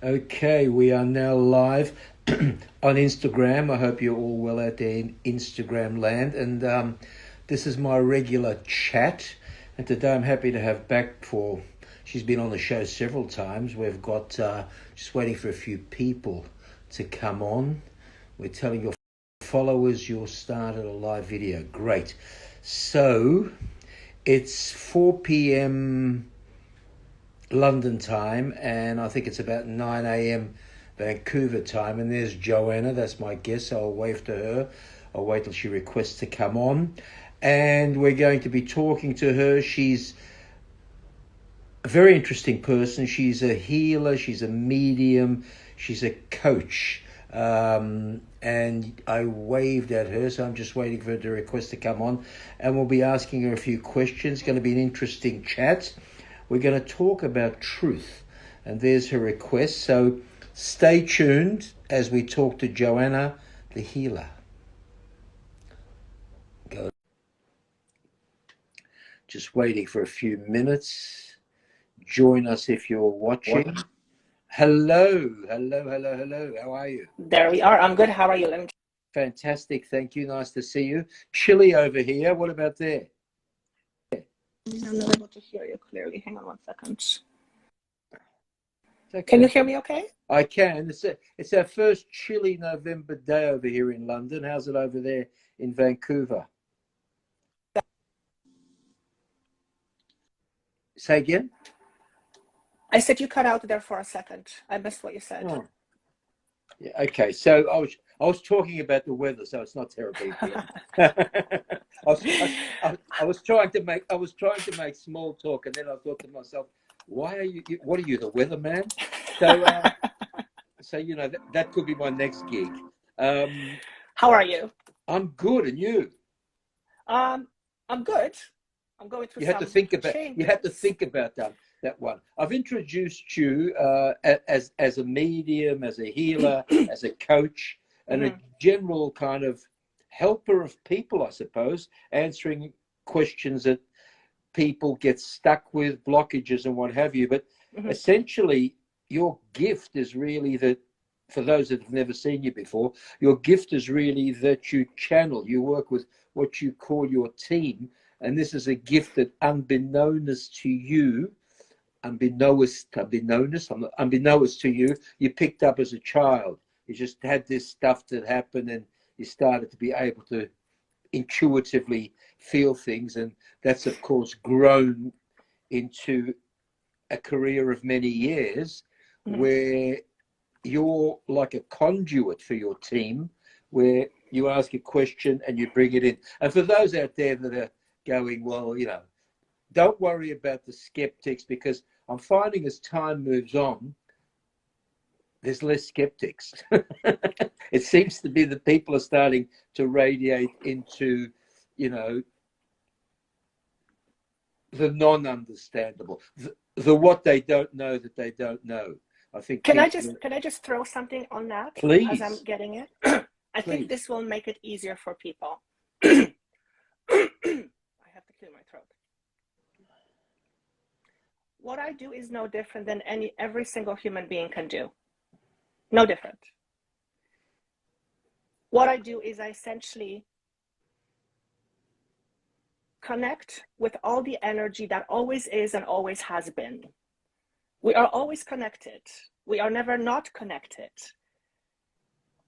Okay, we are now live on Instagram. I hope you're all well out there in Instagram land. And this is my regular chat. And today I'm happy to have back for, she's been on the show several times. We've got, just waiting for a few people to come on. We're telling your followers you'll start at a live video. Great. So it's 4 p.m. London time, and I think it's about 9 a.m. Vancouver time. And there's Joanna, that's my guest. So I'll wave to her. I'll wait till she requests to come on. And we're going to be talking to her. She's a very interesting person. She's a healer, she's a medium, she's a coach. And I waved at her, so I'm just waiting for her to request to come on. And we'll be asking her a few questions. It's going to be an interesting chat. We're going to talk about truth, and there's her request. So stay tuned as we talk to Joanna, the healer. Go. Just waiting for a few minutes. Join us if you're watching. Hello. How are you? There we are. I'm good. How are you? Fantastic. Thank you. Nice to see you. Chilly over here. What about there? I'm not able to hear you clearly. Hang on 1 second. Okay. Can you hear me okay? I can. It's our first chilly November day over here in London. How's it over there in Vancouver? Say again? I said you cut out there for a second. I missed what you said. Oh. Yeah, okay. So I was talking about the weather, so it's not terribly I was trying to make small talk, and then I thought to myself, what are you, the weatherman? So you know, that could be my next gig. How are you? I'm good, and you? I'm good. I'm going through You had to think about that one. I've introduced you as a medium, as a healer, as a coach, and a general kind of helper of people, I suppose, answering questions that people get stuck with, blockages and what have you. But essentially, your gift is really that, for those that have never seen you before, your gift is really that you channel, you work with what you call your team. And this is a gift that unbeknownst to you, unbeknownst to you, you picked up as a child. You just had this stuff that happened, and you started to be able to intuitively feel things. And that's, of course, grown into a career of many years where you're like a conduit for your team, where you ask a question and you bring it in. And for those out there that are going, well, you know, don't worry about the skeptics, because I'm finding as time moves on, there's less skeptics. It seems to be that people are starting to radiate into, you know, the non-understandable, the what they don't know that they don't know. I think. Can I just throw something on that? Please. As I'm getting it. I think this will make it easier for people. I have to clear my throat. What I do is no different than every single human being can do. No different. What I do is I essentially connect with all the energy that always is and always has been. We are always connected. We are never not connected.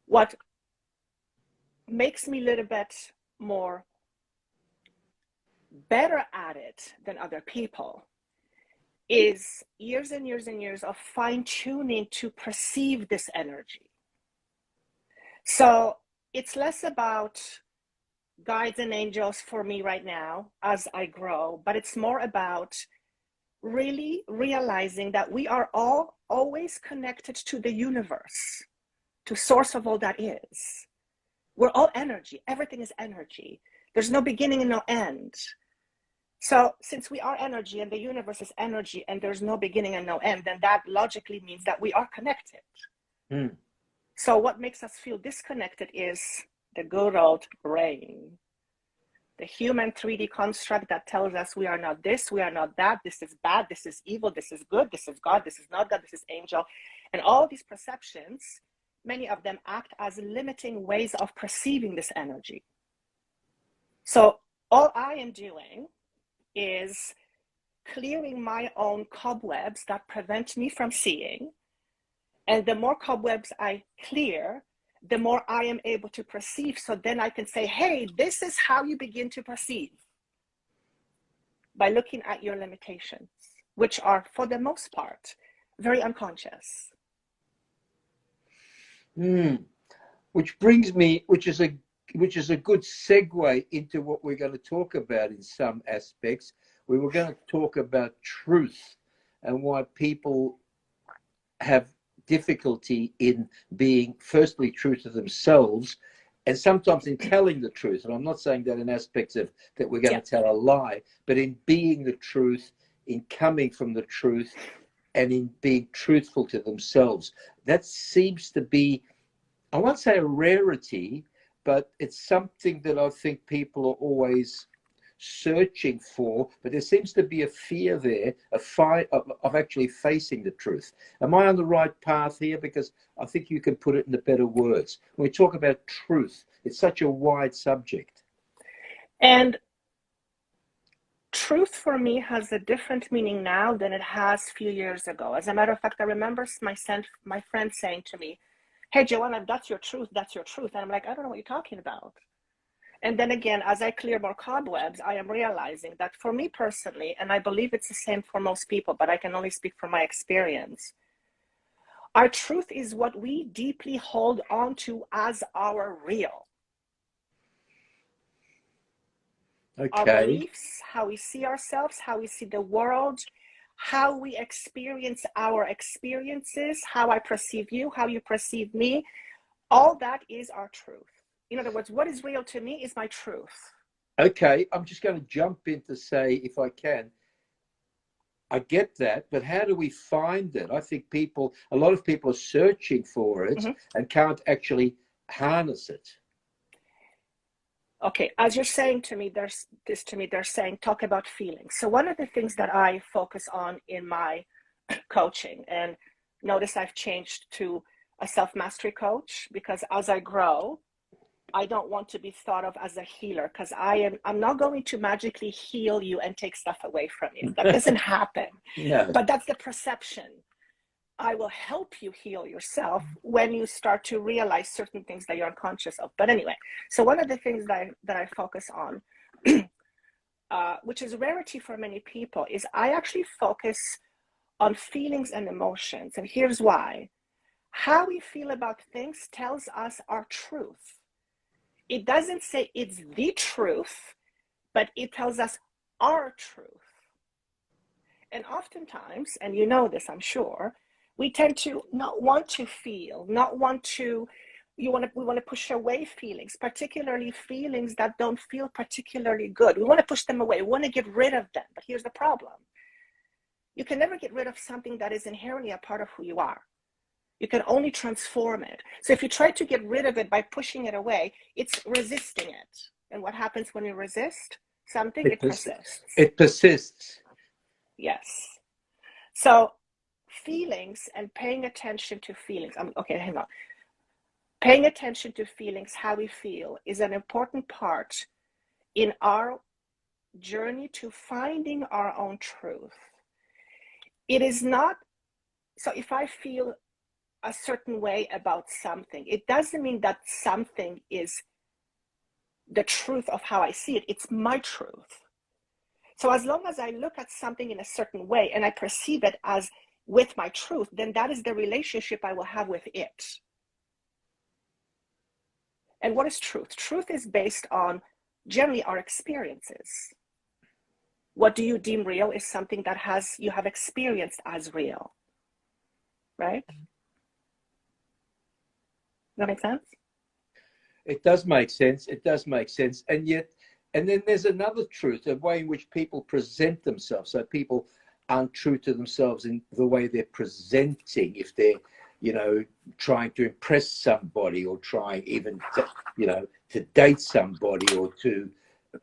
What makes me a little bit more better at it than other people is years and years and years of fine-tuning to perceive this energy. So it's less about guides and angels for me right now as I grow, but it's more about really realizing that we are all always connected to the universe, to source of all that is. We're all energy. Everything is energy. There's no beginning and no end. So since we are energy and the universe is energy and there's no beginning and no end, then that logically means that we are connected. So what makes us feel disconnected is the good old brain. The human 3D construct that tells us we are not this, we are not that, this is bad, this is evil, this is good, this is God, this is not God, this is angel. And all these perceptions, many of them act as limiting ways of perceiving this energy. So all I am doing is clearing my own cobwebs that prevent me from seeing. And the more cobwebs I clear, the more I am able to perceive. So then I can say, hey, this is how you begin to perceive, by looking at your limitations, which are, for the most part, very unconscious. Which is a good segue into what we're going to talk about in some aspects. We were going to talk about truth and why people have difficulty in being, firstly, true to themselves, and sometimes in telling the truth. And I'm not saying that in aspects of that we're going to tell a lie, but in being the truth, in coming from the truth, and in being truthful to themselves. That seems to be, I won't say a rarity, but it's something that I think people are always searching for. But there seems to be a fear there, of actually facing the truth. Am I on the right path here? Because I think you can put it in the better words. When we talk about truth, it's such a wide subject. And truth for me has a different meaning now than it has a few years ago. As a matter of fact, I remember my friend saying to me, hey, Joanna, that's your truth, that's your truth. And I'm like, I don't know what you're talking about. And then again, as I clear more cobwebs, I am realizing that for me personally, and I believe it's the same for most people, but I can only speak from my experience, our truth is what we deeply hold on to as our real. Okay. Our beliefs, how we see ourselves, how we see the world, how we experience our experiences, how I perceive you, how you perceive me, all that is our truth. In other words, what is real to me is my truth. Okay, I'm just going to jump in to say, if I can, I get that, but how do we find it? I think a lot of people are searching for it and can't actually harness it. Okay, as you're saying to me, they're saying, talk about feelings. So one of the things that I focus on in my coaching, and notice I've changed to a self-mastery coach, because as I grow, I don't want to be thought of as a healer, because I'm not going to magically heal you and take stuff away from you. That doesn't happen. No. But that's the perception. I will help you heal yourself when you start to realize certain things that you're unconscious of. But anyway, so one of the things that I focus on, which is a rarity for many people, is I actually focus on feelings and emotions. And here's why. How we feel about things tells us our truth. It doesn't say it's the truth, but it tells us our truth. And oftentimes, and you know this, I'm sure, we tend to not want to feel, we want to push away feelings, particularly feelings that don't feel particularly good. We want to push them away. We want to get rid of them. But here's the problem. You can never get rid of something that is inherently a part of who you are. You can only transform it. So if you try to get rid of it by pushing it away, it's resisting it. And what happens when you resist something? It persists. It persists. Yes. So feelings and paying attention to feelings. Okay, hang on. Paying attention to feelings, how we feel, is an important part in our journey to finding our own truth. It is not, so if I feel a certain way about something, it doesn't mean that something is the truth of how I see it. It's my truth. So as long as I look at something in a certain way and I perceive it as with my truth, then that is the relationship I will have with it. And what is truth? Truth is based on generally our experiences. What do you deem real is something that you have experienced as real, right? Does that make sense? It does make sense. It does make sense. And then there's another truth, a way in which people present themselves. So people aren't true to themselves in the way they're presenting. If they're, trying to impress somebody, or trying even to date somebody, or to,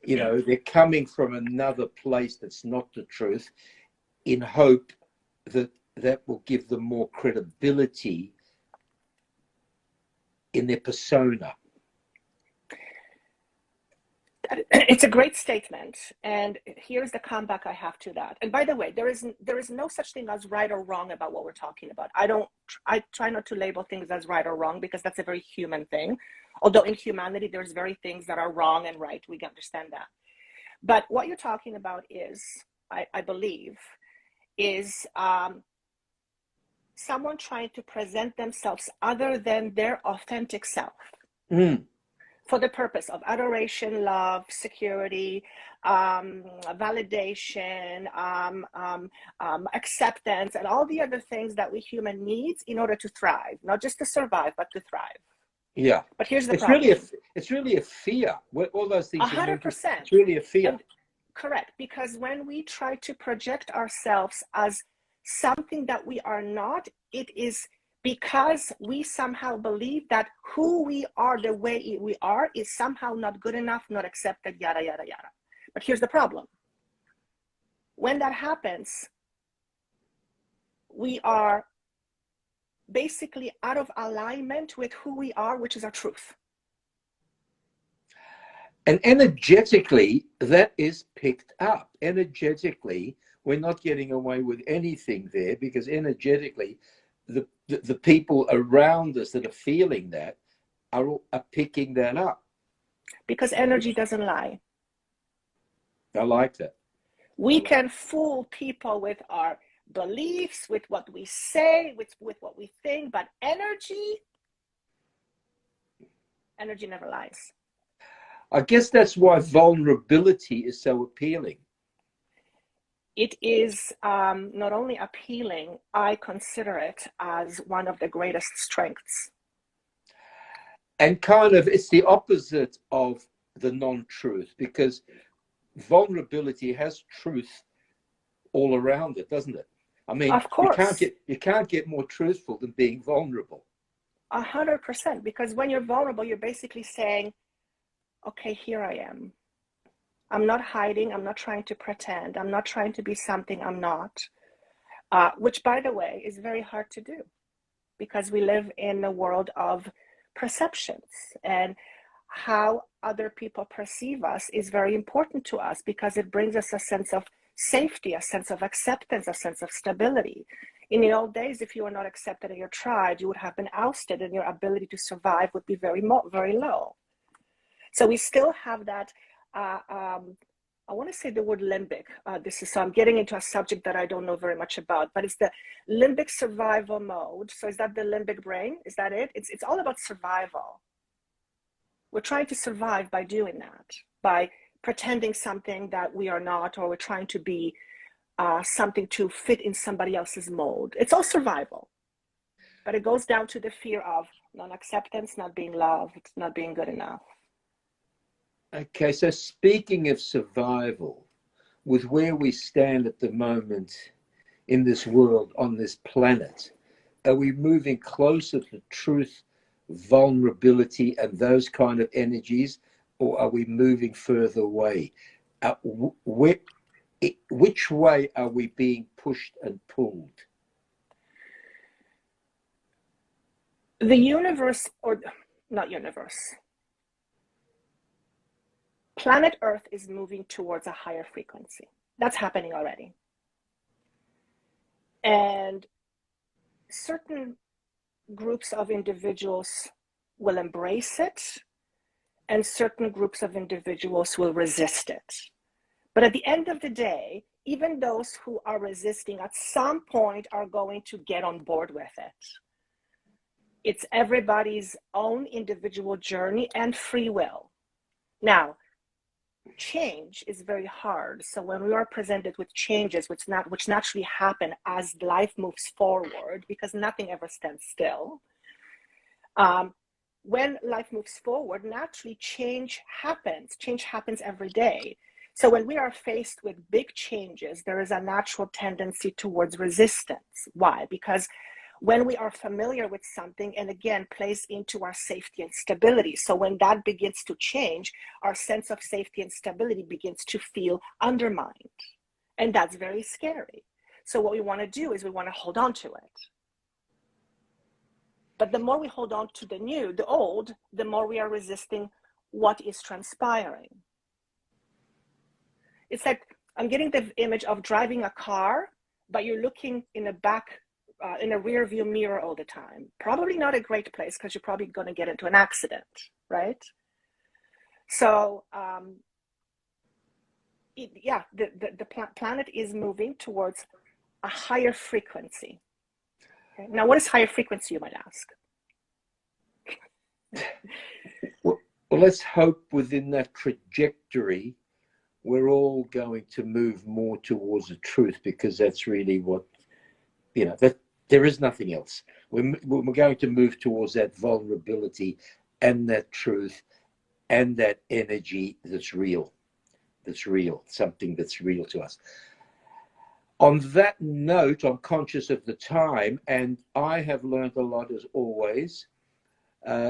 they're coming from another place that's not the truth, in hope that that will give them more credibility in their persona? It's a great statement, and here's the comeback I have to that. And by the way, there is no such thing as right or wrong about what we're talking about. I try not to label things as right or wrong, because that's a very human thing. Although in humanity, there's very things that are wrong and right. We can understand that. But what you're talking about is, I believe, is someone trying to present themselves other than their authentic self. For the purpose of adoration, love, security, validation, acceptance, and all the other things that we human needs in order to thrive, not just to survive, but to thrive. Yeah. But here's the problem. It's really a fear. All those things. 100%. It's really a fear. And, correct. Because when we try to project ourselves as something that we are not, it is because we somehow believe that who we are, the way we are, is somehow not good enough, not accepted, yada, yada, yada. But here's the problem. When that happens, we are basically out of alignment with who we are, which is our truth. And energetically, that is picked up. Energetically, we're not getting away with anything there, because energetically, the people around us that are feeling that are picking that up. Because energy doesn't lie. I like that. We can fool people with our beliefs, with what we say, with what we think, but energy never lies. I guess that's why vulnerability is so appealing. It is not only appealing, I consider it as one of the greatest strengths. And kind of, it's the opposite of the non-truth, because vulnerability has truth all around it, doesn't it? I mean, of course. You can't get more truthful than being vulnerable. 100%, because when you're vulnerable, you're basically saying, okay, here I am. I'm not hiding. I'm not trying to pretend. I'm not trying to be something I'm not, which, by the way, is very hard to do, because we live in a world of perceptions, and how other people perceive us is very important to us, because it brings us a sense of safety, a sense of acceptance, a sense of stability. In the old days, if you were not accepted in your tribe, you would have been ousted, and your ability to survive would be very low. So we still have that. I want to say the word limbic. So I'm getting into a subject that I don't know very much about, but it's the limbic survival mode. So is that the limbic brain? Is that it? It's all about survival. We're trying to survive by doing that, by pretending something that we are not, or we're trying to be something to fit in somebody else's mold. It's all survival. But it goes down to the fear of non-acceptance, not being loved, not being good enough. Okay, so speaking of survival, with where we stand at the moment in this world, on this planet, are we moving closer to truth, vulnerability, and those kind of energies, or are we moving further away? Which way are we being pushed and pulled? The universe, or not universe, planet Earth is moving towards a higher frequency. That's happening already. And certain groups of individuals will embrace it, and certain groups of individuals will resist it. But at the end of the day, even those who are resisting at some point are going to get on board with it. It's everybody's own individual journey and free will. Now, change is very hard. So when we are presented with changes, which naturally happen as life moves forward, because nothing ever stands still. When life moves forward, naturally change happens. Change happens every day. So when we are faced with big changes, there is a natural tendency towards resistance. Why? Because when we are familiar with something, and again, plays into our safety and stability. So when that begins to change, our sense of safety and stability begins to feel undermined. And that's very scary. So what we want to do is we want to hold on to it. But the more we hold on to the new, the old, the more we are resisting what is transpiring. It's like, I'm getting the image of driving a car, but you're looking in the back, in a rear view mirror all the time. Probably not a great place, because you're probably going to get into an accident, right? So, the planet is moving towards a higher frequency. Okay? Now, what is higher frequency, you might ask? Well, let's hope within that trajectory, we're all going to move more towards the truth, because that's really what, that there is nothing else. We're going to move towards that vulnerability and that truth and that energy that's real, something that's real to us. On that note, I'm conscious of the time, and I have learned a lot as always.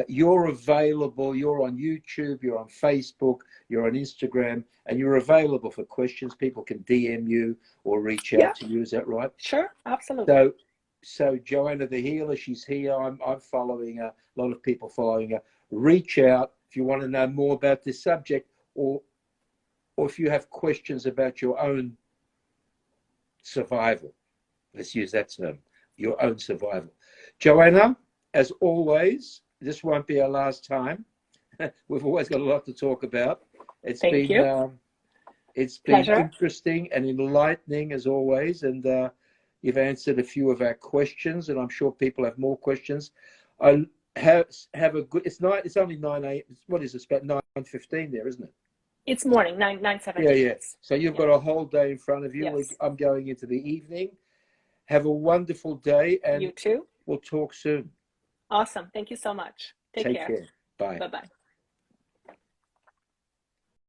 You're available, you're on YouTube, you're on Facebook, you're on Instagram, and you're available for questions. People can DM you or reach out to you, is that right? Sure, absolutely. So Joanna the Healer, she's here. I'm following her, a lot of people following her. Reach out if you want to know more about this subject, or if you have questions about your own survival. Let's use that term, your own survival. Joanna, as always, this won't be our last time. We've always got a lot to talk about. It's been interesting and enlightening as always, and you've answered a few of our questions, and I'm sure people have more questions. I have a good. It's only 9 a.m. What is this? About 9:15 there, isn't it? It's morning, 9:17. Yeah. So you've got a whole day in front of you. Yes. I'm going into the evening. Have a wonderful day, and you too. We'll talk soon. Awesome. Thank you so much. Take care. Bye. Bye-bye.